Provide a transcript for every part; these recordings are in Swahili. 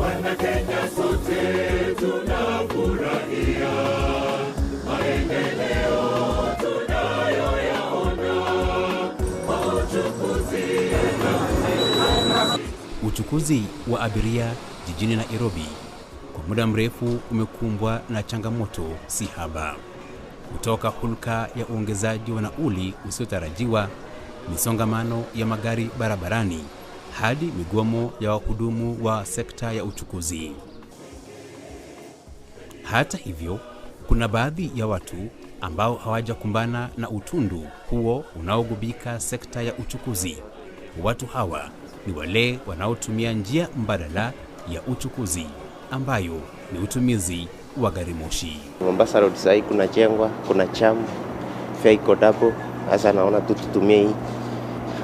Wana Kenya sote tunafurahia maendeleo tunayoyaona kwa uchukuzi. Uchukuzi wa abiria jijini Nairobi kwa muda mrefu umekumbwa na changamoto si haba. Kutoka hulka ya uongezaji wa nauli usiotarajiwa, misongamano ya magari barabarani, hadi migomo ya wahudumu wa sekta ya uchukuzi. Hata hivyo, kuna baadhi ya watu ambao hawajakumbana na utundu huo unaogubika sekta ya uchukuzi. Watu hawa ni wale wanaotumia njia mbadala ya uchukuzi ambayo ni utumizi wa gari moshi. Mombasa Road sasa kuna jengwa, kuna cham, fare iko double. Sasa naona tutumie hii.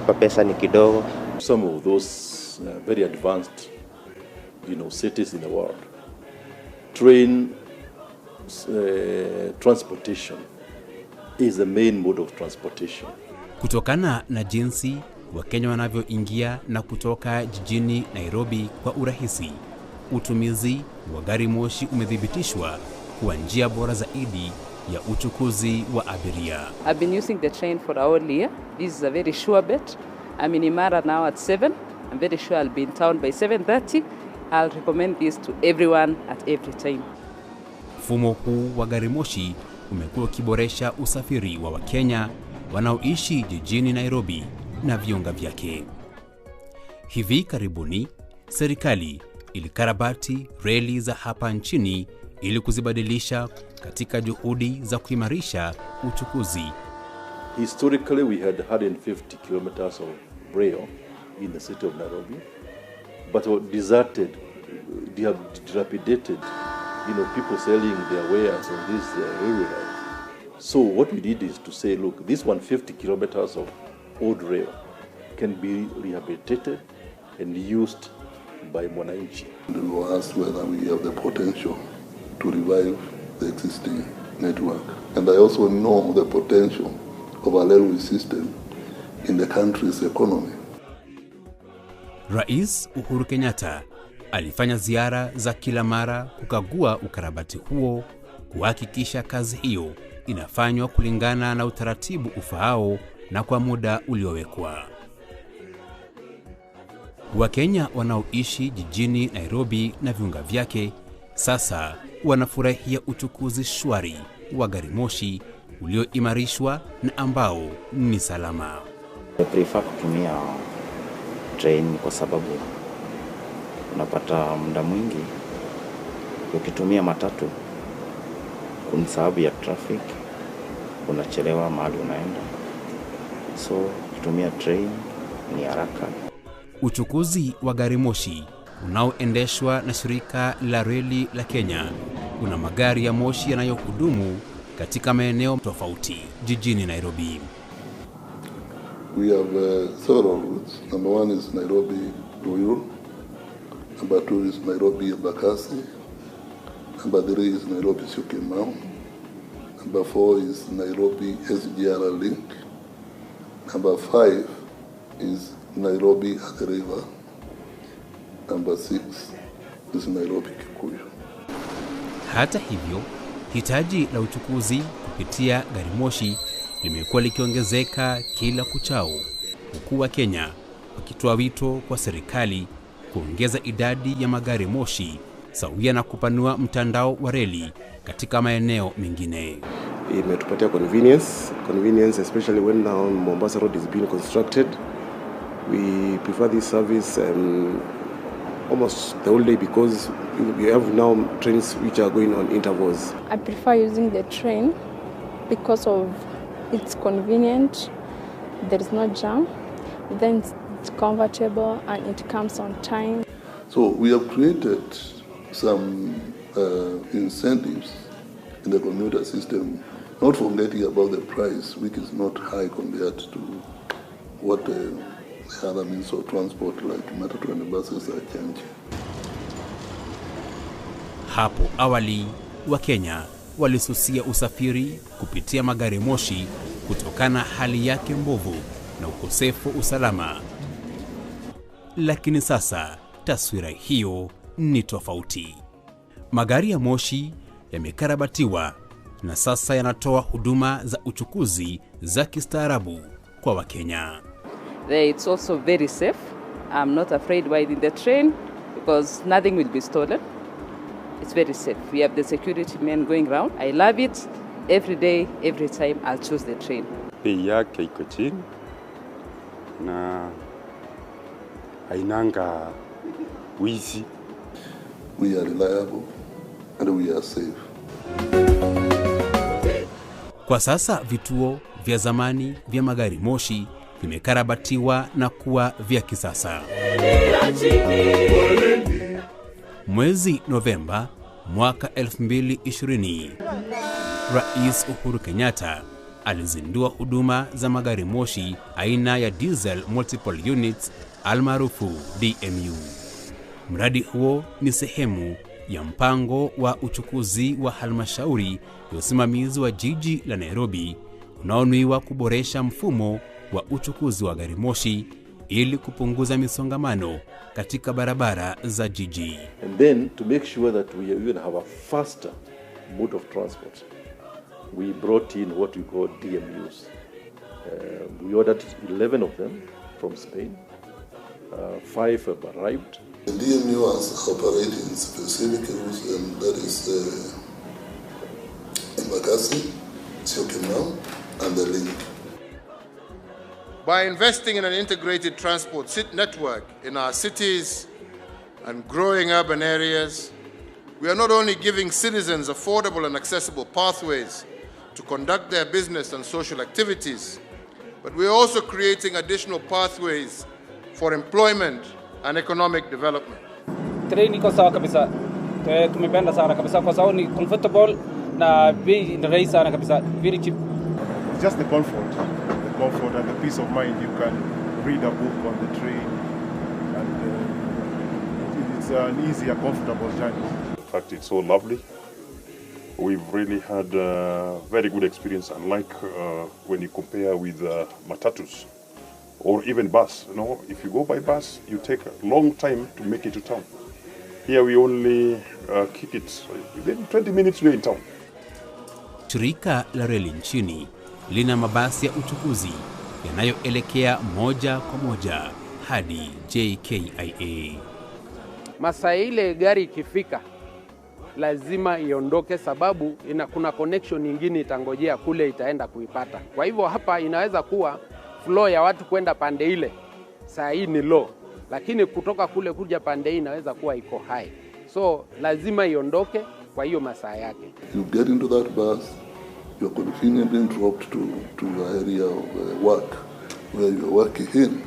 Kwa pesa ni kidogo. Some of those very advanced, cities in the world, train transportation is the main mode of transportation. Kutokana na jinsi Wakenya wanavyoingia na kutoka jijini Nairobi kwa urahisi, utumizi wa gari moshi umethibitishwa kuwa njia bora zaidi ya uchukuzi wa abiria. I've been using the train for a whole year. This is a very sure bet. I'm in Imara now at 7. I'm very sure I'll be in town by 7:30. I'll recommend this to everyone at every time. Mfumo huu wa gari moshi umekuwa ukiboresha usafiri wa Wakenya wanaoishi jijini Nairobi na viunga vyake. Hivi karibuni, serikali ilikarabati reli za hapa nchini ili kuzibadilisha katika juhudi za kuimarisha uchukuzi. Historically, we had 150 kilometers of rail in the city of Nairobi, but were deserted, dilapidated, people selling their wares on these railway lines. So what we did is to say, look, this 150 kilometers of old rail can be rehabilitated and used by Mwananchi. We were asked whether we have the potential to revive the existing network. And I also know the potential of a railway system in the country's economy. Rais Uhuru Kenyatta alifanya ziara za kila mara kukagua ukarabati huo, kuhakikisha kazi hiyo inafanywa kulingana na utaratibu ufaao na kwa muda uliowekwa. Wakenya wanaoishi jijini Nairobi na viunga vyake sasa wanafurahia uchukuzi shwari wa gari moshi ulioimarishwa na ambao ni salama. I prefer kutumia train kwa sababu unapata muda mwingi ukitumia matatu kuna sababu ya traffic, unachelewa mahali unaenda. So kutumia train ni haraka. Uchukuzi wa gari moshi unaoendeshwa na shirika la reli la Kenya una magari ya moshi yanayohudumu katika maeneo tofauti jijini Nairobi. We have several routes. Number 1 is Nairobi Uhuru. Number 2 is Nairobi Embakasi. Number 3 is Nairobi Syokimau. Number 4 is Nairobi SGR Link. Number 5 is Nairobi at the river. Number 6 is Nairobi Kikuyu. Hata hivyo, hitaji la uchukuzi kupitia gari moshi limekuwa likiongezeka kila kuchao, huku wa Kenya wakitoa wito kwa serikali kuongeza idadi ya magari moshi sawia na kupanua mtandao wa reli katika maeneo mengine. Imetupatia convenience especially when now Mombasa Road is being constructed. We prefer this service almost the whole day because we have now trains which are going on intervals. I prefer using the train because of it's convenient, there is no jam, then it's comfortable and it comes on time. So we have created some incentives in the commuter system, not forgetting about the price, which is not high compared to what the other means of transport like matatu and buses are changing. Hapo awali, Wakenya walisusia usafiri kupitia magari moshi kutokana hali yake mbovu na ukosefu usalama. Lakini sasa taswira hiyo ni tofauti. Magari ya moshi yamekarabatiwa na sasa yanatoa huduma za uchukuzi za kistaarabu kwa Wakenya. It's also very safe. I'm not afraid riding the train because nothing will be stolen. It's very safe. We have the security men going around. I love it. Every day, every time, I'll choose the train. Bei yake iko chini na hainanga wizi. We are reliable and we are safe. Kwa sasa vituo vya zamani vya magari moshi vimekarabatiwa na kuwa vya kisasa. Mwezi Novemba mwaka 2020, Rais Uhuru Kenyatta alizindua huduma za magari moshi aina ya Diesel Multiple Units almaarufu DMU. Mradi huo ni sehemu ya mpango wa uchukuzi wa halmashauri ya usimamizi wa jiji la Nairobi unaonuiwa kuboresha mfumo wa uchukuzi wa gari moshi ili kupunguza misongamano katika barabara za jiji. And then to make sure that we even have a faster mode of transport, we brought in what we call DMUs. We ordered 11 of them from Spain. 5 have arrived. The DMU has operating specific routes, and that is Embakasi, Syokimau, and the link. By investing in an integrated transport network in our cities and growing urban areas, we are not only giving citizens affordable and accessible pathways to conduct their business and social activities, but we are also creating additional pathways for employment and economic development. Train iko sawa kabisa. Tumependa sana kabisa kwa sababu ni comfortable na bei ni rahisi sana kabisa. Very cheap. It's just the comfort and the peace of mind. You can read a book on the train, and it's an easier, comfortable journey. In fact, it's so lovely. We've really had a very good experience, unlike when you compare with matatus or even bus. You know, if you go by bus, you take a long time to make it to town. Here we only kick it within 20 minutes we're in town. Shirika la reli nchini lina mabasi ya uchukuzi yanayoelekea moja kwa moja hadi JKIA. Masaa ile gari ikifika lazima iondoke, sababu kuna connection nyingine itangojea kule, itaenda kuipata. Kwa hivyo hapa inaweza kuwa flow ya watu kwenda pande ile saa hii ni low, lakini kutoka kule kuja pande hii inaweza kuwa iko high. So lazima iondoke kwa hiyo masaa yake. You get into that bus, you're conveniently dropped to the area of work where you're working in,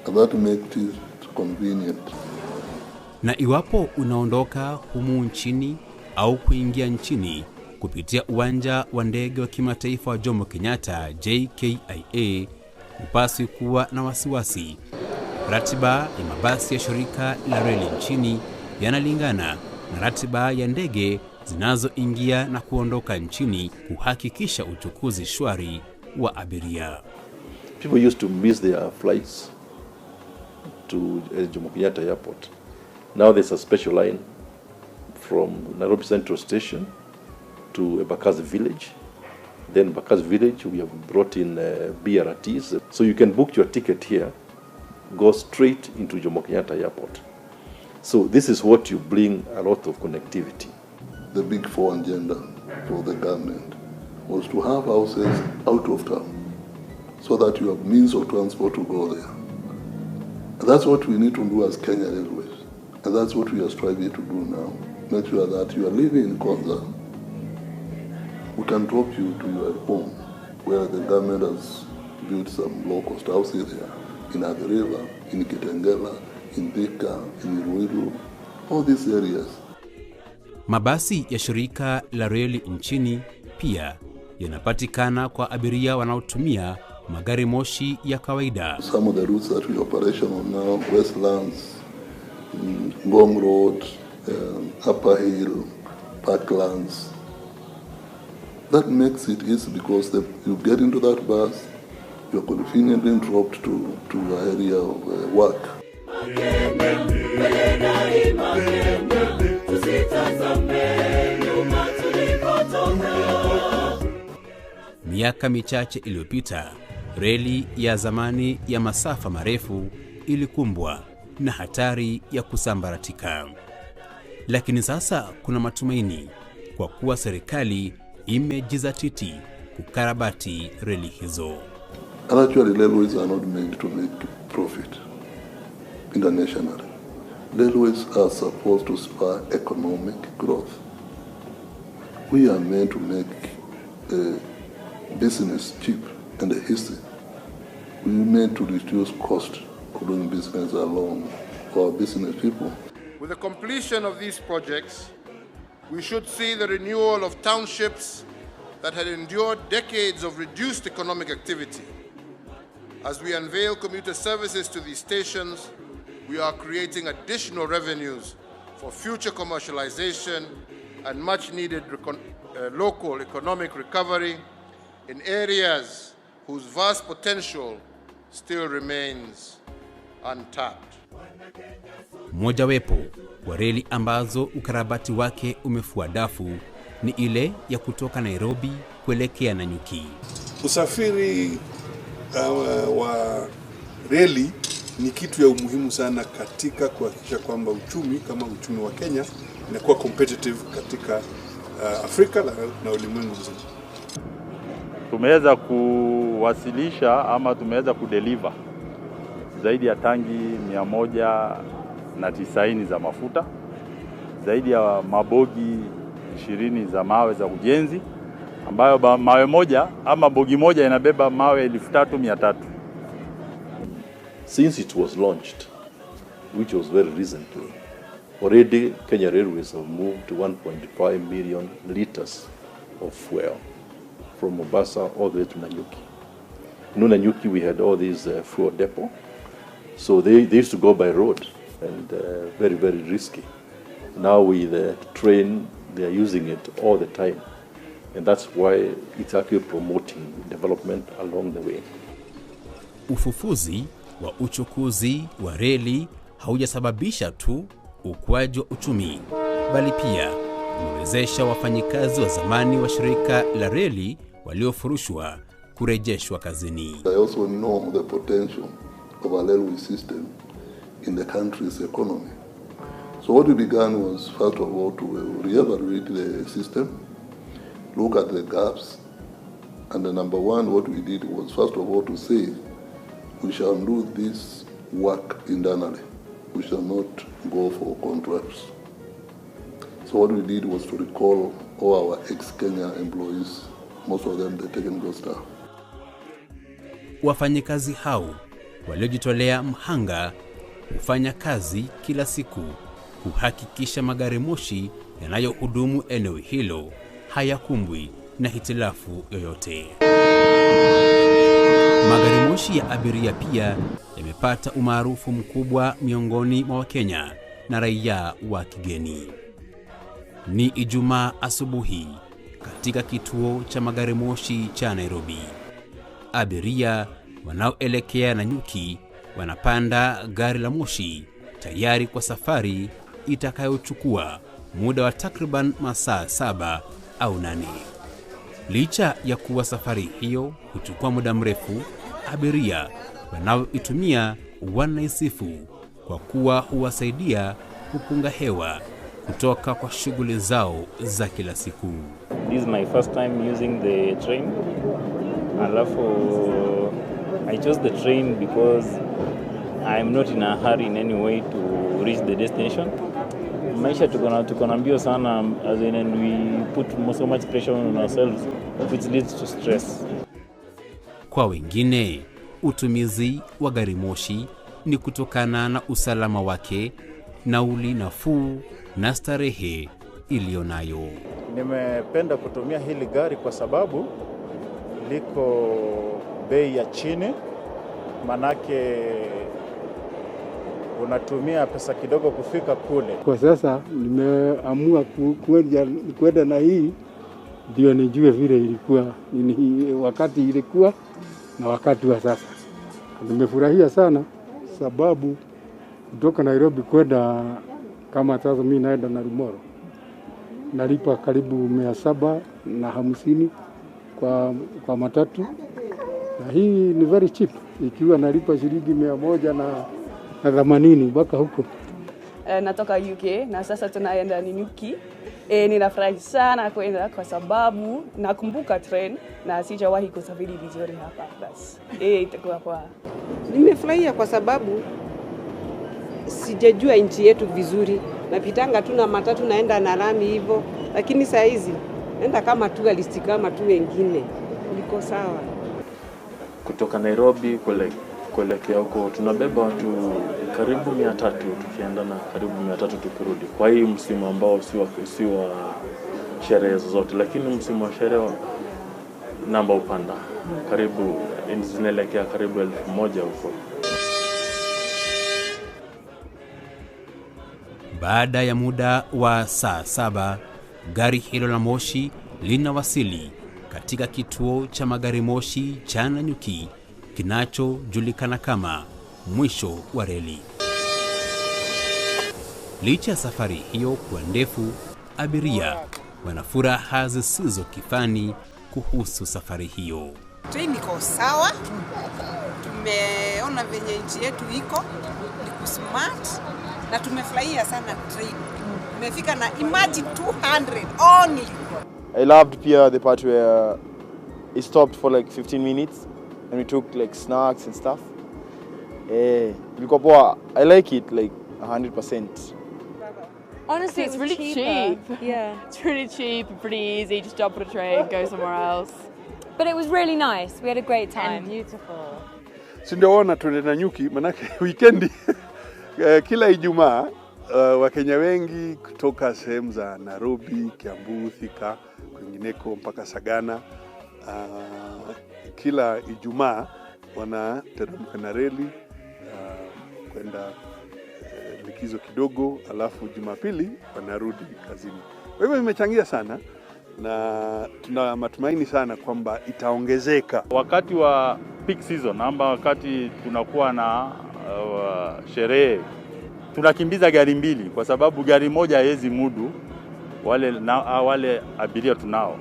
and that makes it convenient. Na iwapo unaondoka humu nchini au kuingia nchini kupitia uwanja wa ndege wa kimataifa wa Jomo Kenyatta JKIA, upaswi kuwa na wasiwasi. Ratiba ya mabasi ya shirika la reli nchini yanalingana na ratiba ya ndege zinazoingia na kuondoka nchini kuhakikisha uchukuzi shwari wa abiria. People used to miss their flights to Jomo Kenyatta Airport. Now there's a special line from Nairobi Central Station to Embakasi Village. Then Embakasi Village, we have brought in BRTs. So you can book your ticket here, go straight into Jomo Kenyatta Airport. So this is what you bring a lot of connectivity. The big four agenda for the government was to have houses out of town so that you have means of transport to go there. And that's what we need to do as Kenya Railways. And that's what we are striving to do now. Make sure that you are living in Konza. We can drop you to your home where the government has built some low-cost houses there. In Athi River, in Kitengela, in Thika, in Ruiru, all these areas. Mabasi ya shirika la reli nchini pia yanapatikana kwa abiria wanaotumia magari moshi ya kawaida. Some of the routes that we operational now, Westlands, Ngong Road, Upper Hill, Parklands. That makes it easy because you get into that bus, you're conveniently dropped to the area of work. Miaka michache iliyopita, reli ya zamani ya masafa marefu ilikumbwa na hatari ya kusambaratika. Lakini sasa kuna matumaini kwa kuwa serikali imejizatiti kukarabati reli hizo. And actually, railways are not made to make profit internationally. Railways are supposed to spur economic growth. We are meant to make business cheap and easy. We are meant to reduce cost of doing business along for our business people. With the completion of these projects, we should see the renewal of townships that had endured decades of reduced economic activity. As we unveil commuter services to these stations, we are creating additional revenues for future commercialization and much needed local economic recovery in areas whose vast potential still remains untapped. Mojawapo wa reli ambazo ukarabati wake umefua dafu ni ile ya kutoka Nairobi kuelekea Nanyuki. Usafiri wa reli ni kitu ya umuhimu sana katika kuhakikisha kwamba uchumi kama uchumi wa Kenya inakuwa competitive katika Afrika na ulimwengu mzima. Tumeweza kuwasilisha ama tumeweza kudeliver zaidi ya tangi 190 za mafuta, zaidi ya mabogi 20 za mawe za ujenzi, ambayo mawe moja ama bogi moja inabeba mawe 3,300. Since it was launched, which was very recently, already Kenya Railways have moved 1.5 million liters of fuel from Mombasa all the way to Nanyuki. In Nanyuki we had all these fuel depot, so they used to go by road and very, very risky. Now with the train, they are using it all the time, and that's why it's actually promoting development along the way. Ufufuzi wa uchukuzi wa reli haujasababisha tu ukuaji wa uchumi, bali pia umewezesha wafanyikazi wa zamani wa shirika la reli waliofurushwa kurejeshwa kazini. I also know the potential of a railway system in the country's economy. So what we began was, first of all, to reevaluate the system, look at the gaps, and the number one, what we did was, first of all, to say, we shall do this work internally. We shall not go for contracts. So what we did was to recall all our ex-Kenya employees, most of them the technical staff. Wafanyikazi hao waliojitolea mhanga hufanya kazi kila siku kuhakikisha magari moshi yanayohudumu eneo hilo hayakumbwi na hitilafu yoyote. Magari moshi ya abiria pia yamepata umaarufu mkubwa miongoni mwa Wakenya na raia wa kigeni. Ni Ijumaa asubuhi katika kituo cha magari moshi cha Nairobi. Abiria wanaoelekea Nanyuki wanapanda gari la moshi tayari kwa safari itakayochukua muda wa takriban masaa 7 au 8. Licha ya kuwa safari hiyo huchukua muda mrefu, abiria wanaoitumia wanaisifu kwa kuwa huwasaidia kupunga hewa kutoka kwa shughuli zao za kila siku. This is my first time using the train. I chose the train because I'm not in a hurry in any way to reach the destination. Maisha tuko na mbio sana, as in, and we put so much pressure on ourselves, which leads to stress. Kwa wengine, utumizi wa gari moshi ni kutokana na usalama wake, nauli nafuu na starehe ilionayo. Nimependa kutumia hili gari kwa sababu liko bei ya chini, manake unatumia pesa kidogo kufika kule. Kwa sasa nimeamua kwenda na hii ndio nijue vile ilikuwa wakati ilikuwa na wakati wa sasa. Nimefurahia sana sababu kutoka Nairobi kwenda, kama sasa mimi naenda na Rumoro, nalipa karibu 750 kwa matatu, na hii ni very cheap, ikiwa nalipa shilingi 180 mpaka huko. Natoka UK na sasa tunaenda Nanyuki. Ninafurahi sana kwenda kwa sababu nakumbuka train na sijawahi kusafiri vizuri hapa. Basi itakuwa poa. Nimefurahia kwa sababu sijajua nchi yetu vizuri. Napitanga tu na matatu naenda na rami hivyo, lakini saa hizi naenda kama tourist kama tu wengine. Niko sawa. Kutoka Nairobi kuelekea huko tunabeba watu karibu 300 tukienda na karibu 300 tukirudi. Kwa hii msimu ambao si wa sherehe zote, lakini msimu wa sherehe namba upanda. Karibu zinaelekea karibu 1000 huko. Baada ya muda wa saa 7, gari hilo la moshi linawasili katika kituo cha magari moshi cha Nanyuki kinachojulikana kama mwisho wa reli. Licha ya safari hiyo kuwa ndefu, abiria wana furaha zisizo kifani kuhusu safari hiyo. Train iko sawa, tumeona venye nchi yetu iko, ni smart na tumefurahia sana train. Tumefika na imagine 200 only. I loved pia the part where it stopped for like 15 minutes and we took like snacks and stuff. I like it like 100%. Honestly, it's really cheap. Yeah, it's really cheap, pretty easy. Just jump on a train, go somewhere else. But it was really nice. We had a great time. And beautiful. Sindoona tuende Nanyuki manake weekendi kila Ijumaa Wakenya wengi kutoka sehemu za Nairobi, Kiambu, Thika, kwingineko mpaka Sagana, kila Ijumaa wanateremka na reli kwenda likizo kidogo, alafu Jumapili wanarudi kazini. Kwa hivyo imechangia sana na tuna matumaini sana kwamba itaongezeka wakati wa peak season, amba wakati tunakuwa na sherehe. Tunakimbiza gari mbili kwa sababu gari moja haiwezi mudu wale abiria tunao.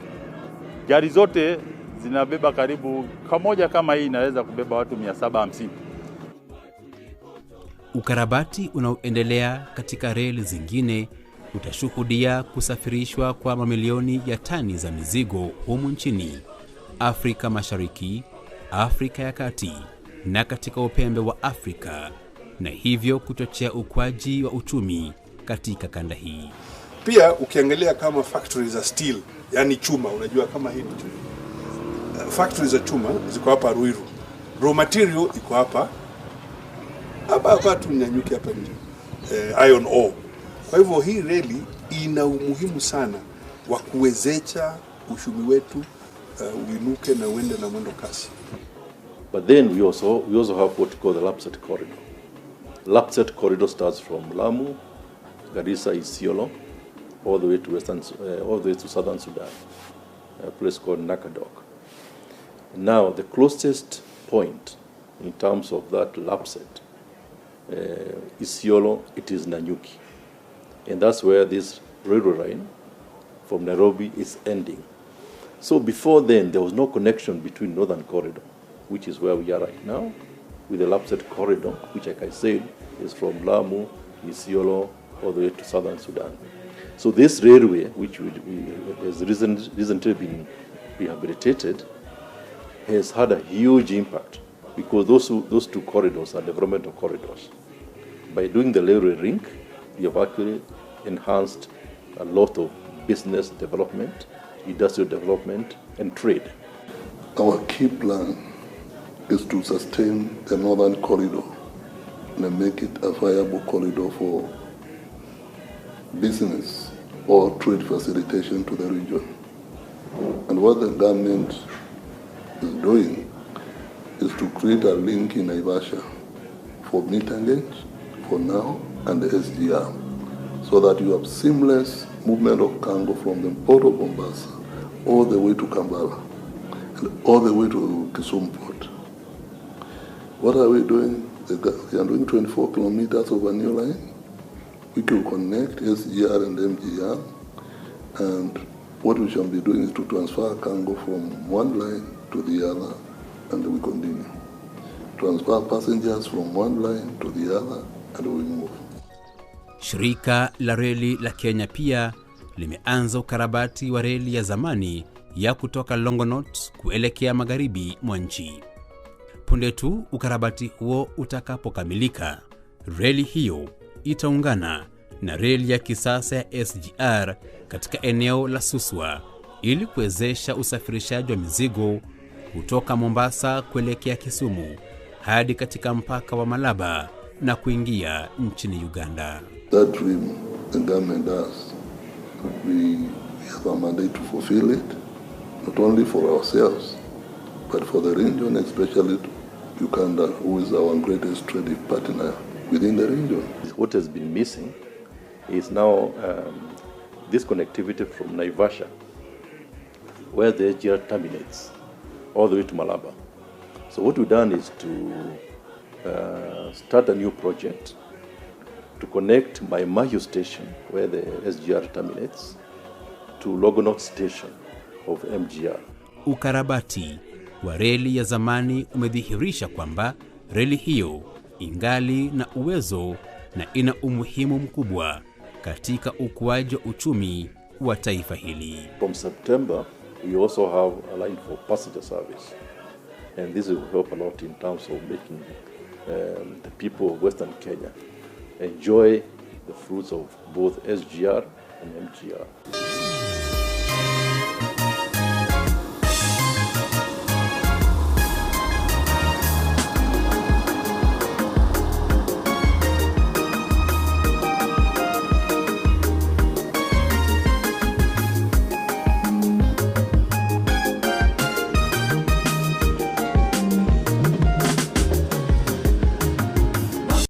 Gari zote zinabeba karibu kamoja kama hii inaweza kubeba watu 750. Ukarabati unaoendelea katika reli zingine utashuhudia kusafirishwa kwa mamilioni ya tani za mizigo humu nchini, Afrika Mashariki, Afrika ya Kati na katika upembe wa Afrika, na hivyo kuchochea ukuaji wa uchumi katika kanda hii. Pia ukiangalia kama factories za steel, yani chuma, unajua kama hii ni chuma. Factories za chuma ziko hapa Ruiru. Raw material iko hapa tu Nanyuki hapa nje. Iron ore. Kwa hivyo hii reli ina umuhimu sana wa kuwezesha uchumi wetu uinuke na uende na mwendo kasi. But then we also have what we call the Lapsset Corridor. Lapsset Corridor starts from Lamu, Garissa, Isiolo, all the way to southern Sudan, a place called Nakadok. Now, the closest point in terms of that Lapsset, Isiolo, it is Nanyuki. And that's where this railway line from Nairobi is ending. So before then, there was no connection between Northern Corridor, which is where we are right now, with the Lapsset Corridor, which, like I said, is from Lamu, Isiolo, all the way to southern Sudan. So this railway, which has recently been rehabilitated, has had a huge impact because those two corridors are developmental corridors. By doing the railway link, we have actually enhanced a lot of business development, industrial development, and trade. Our key plan is to sustain the Northern Corridor and make it a viable corridor for business or trade facilitation to the region. And what the government is doing is to create a link in Naivasha for Mitangenge, for now, and the SGR, so that you have seamless movement of cargo from the port of Mombasa all the way to Kampala and all the way to Kisumu port. What are we doing? We are doing 24 kilometers of a new line, which will connect SGR and MGR, and What we shall be doing is to transfer cargo from one line to the other, and we continue. Transfer passengers from one line to the other, and we move. Shirika la reli la Kenya pia limeanza ukarabati wa reli ya zamani ya kutoka Longonot kuelekea magharibi mwa nchi. Punde tu ukarabati huo utakapokamilika, reli hiyo itaungana na reli ya kisasa ya SGR katika eneo la Suswa ili kuwezesha usafirishaji wa mizigo kutoka Mombasa kuelekea Kisumu hadi katika mpaka wa Malaba na kuingia nchini Uganda. That dream the government does. We have a mandate to fulfill it, not only for ourselves, but for the region, especially Uganda, who is our greatest trading partner within the region. What has been missing is now this connectivity from Naivasha, where the SGR terminates, all the way to Malaba. So what we've done is to start a new project to connect Maimahiu station, where the SGR terminates, to Longonot station of MGR. Ukarabati wa reli ya zamani umedhihirisha kwamba reli hiyo ingali na uwezo na ina umuhimu mkubwa katika ukuaji wa uchumi wa taifa hili. From September, we also have a line for passenger service. And this will help a lot in terms of making the people of Western Kenya enjoy the fruits of both SGR and MGR.